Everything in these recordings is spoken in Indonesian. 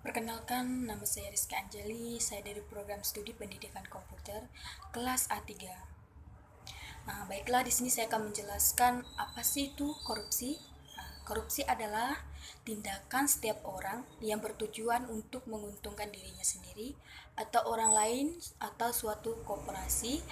Perkenalkan, nama saya Rizka Anjali, saya dari program studi pendidikan komputer kelas A3. Baiklah, di sini saya akan menjelaskan apa sih itu korupsi. Korupsi adalah tindakan setiap orang yang bertujuan untuk menguntungkan dirinya sendiri atau orang lain atau suatu korporasi,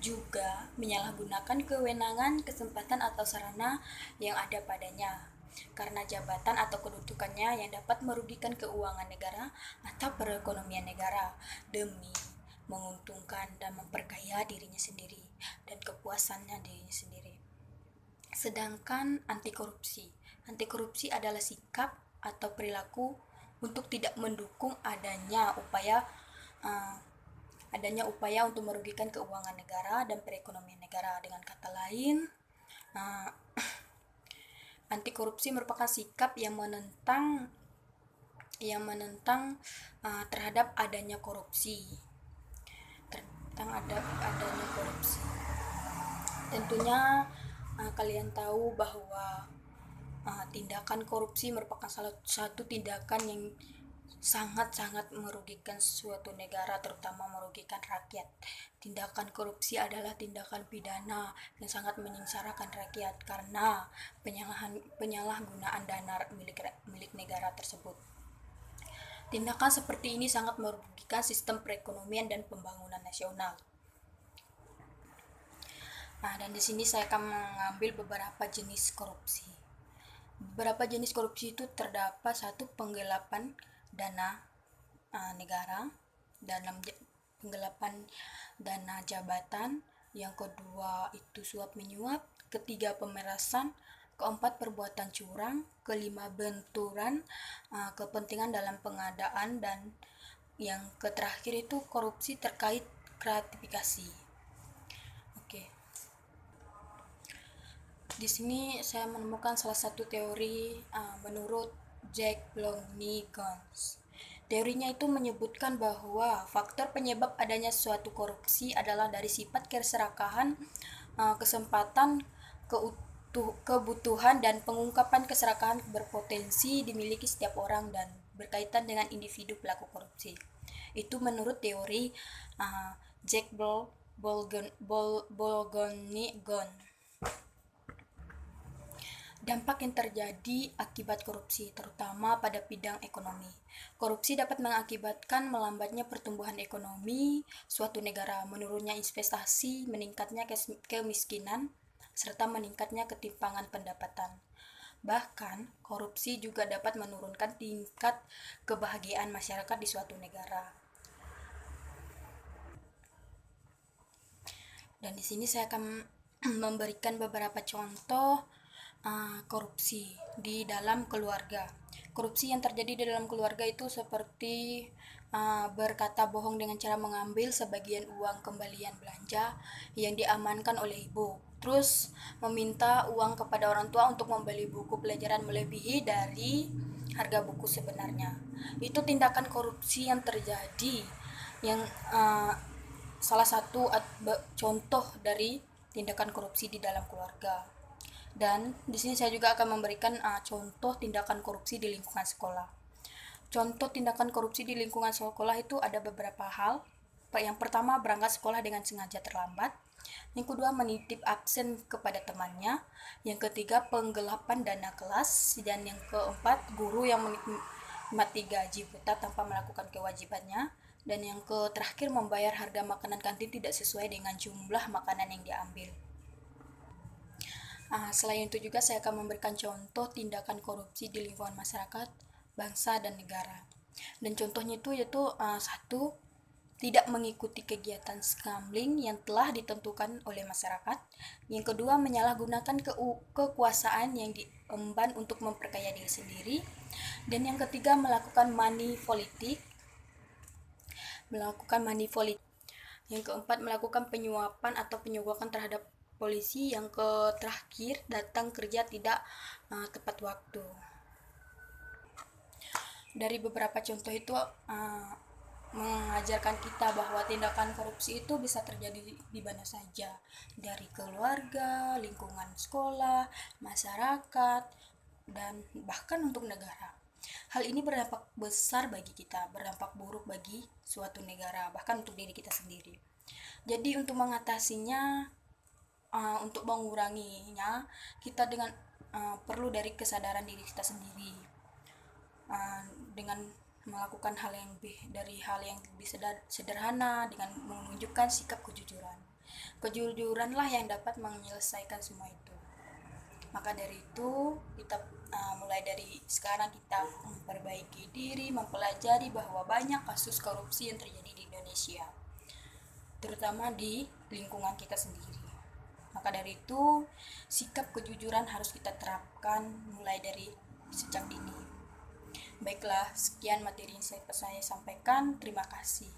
juga menyalahgunakan kewenangan, kesempatan atau sarana yang ada padanya karena jabatan atau kedudukannya yang dapat merugikan keuangan negara atau perekonomian negara demi menguntungkan dan memperkaya dirinya sendiri dan kepuasannya dirinya sendiri. Sedangkan anti korupsi adalah sikap atau perilaku untuk tidak mendukung uh, adanya upaya untuk merugikan keuangan negara dan perekonomian negara. Dengan kata lain, uh, anti korupsi merupakan sikap yang menentang terhadap adanya korupsi. Tentunya kalian tahu bahwa tindakan korupsi merupakan salah satu tindakan yang sangat-sangat merugikan suatu negara, terutama merugikan rakyat. Tindakan korupsi adalah tindakan pidana yang sangat menyengsarakan rakyat karena penyalahgunaan dana milik negara tersebut. Tindakan seperti ini sangat merugikan sistem perekonomian dan pembangunan nasional. Dan di sini saya akan mengambil beberapa jenis korupsi. Beberapa jenis korupsi itu terdapat satu, penggelapan dana negara dalam penggelapan dana jabatan, yang kedua itu suap menyuap, ketiga pemerasan, keempat perbuatan curang, kelima benturan kepentingan dalam pengadaan, dan yang terakhir itu korupsi terkait gratifikasi. Oke. Di sini saya menemukan salah satu teori menurut Jack Gons. Teorinya itu menyebutkan bahwa faktor penyebab adanya suatu korupsi adalah dari sifat keserakahan, kesempatan, kebutuhan, dan pengungkapan keserakahan berpotensi dimiliki setiap orang dan berkaitan dengan individu pelaku korupsi. Itu menurut teori Jack Bolgoni-Gon. Dampak yang terjadi akibat korupsi, terutama pada bidang ekonomi. Korupsi dapat mengakibatkan melambatnya pertumbuhan ekonomi suatu negara, menurunnya investasi, meningkatnya kemiskinan, serta meningkatnya ketimpangan pendapatan. Bahkan, korupsi juga dapat menurunkan tingkat kebahagiaan masyarakat di suatu negara. Dan di sini saya akan memberikan beberapa contoh korupsi di dalam keluarga. Korupsi yang terjadi di dalam keluarga itu seperti berkata bohong dengan cara mengambil sebagian uang kembalian belanja yang diamankan oleh ibu, terus meminta uang kepada orang tua untuk membeli buku pelajaran melebihi dari harga buku sebenarnya. Itu tindakan korupsi yang terjadi, yang salah satu contoh dari tindakan korupsi di dalam keluarga. Dan di sini saya juga akan memberikan contoh tindakan korupsi di lingkungan sekolah. Contoh tindakan korupsi di lingkungan sekolah itu ada beberapa hal. Yang pertama, berangkat sekolah dengan sengaja terlambat. Yang kedua, menitip absen kepada temannya. Yang ketiga, penggelapan dana kelas. Dan yang keempat, guru yang menikmati gaji buta tanpa melakukan kewajibannya. Dan yang terakhir, membayar harga makanan kantin tidak sesuai dengan jumlah makanan yang diambil. Selain itu juga saya akan memberikan contoh tindakan korupsi di lingkungan masyarakat, bangsa, dan negara. Dan contohnya itu yaitu satu, tidak mengikuti kegiatan skamling yang telah ditentukan oleh masyarakat. Yang kedua, menyalahgunakan kekuasaan yang diemban untuk memperkaya diri sendiri. Dan yang ketiga, melakukan money politik. Yang keempat, melakukan penyuapan atau penyogokkan terhadap polisi. Yang terakhir, datang kerja tidak tepat waktu. Dari beberapa contoh itu mengajarkan kita bahwa tindakan korupsi itu bisa terjadi di mana saja, dari keluarga, lingkungan sekolah, masyarakat, dan bahkan untuk negara. Hal ini berdampak besar bagi kita, berdampak buruk bagi suatu negara, bahkan untuk diri kita sendiri. Jadi untuk mengatasinya, untuk menguranginya, kita perlu dari kesadaran diri kita sendiri, dengan melakukan hal yang lebih sederhana, dengan menunjukkan sikap kejujuran. Kejujuranlah yang dapat menyelesaikan semua itu. Maka dari itu, kita mulai dari sekarang kita memperbaiki diri, mempelajari bahwa banyak kasus korupsi yang terjadi di Indonesia, terutama di lingkungan kita sendiri. Maka dari itu, sikap kejujuran harus kita terapkan mulai dari sejak dini. Baiklah, sekian materi yang saya sampaikan. Terima kasih.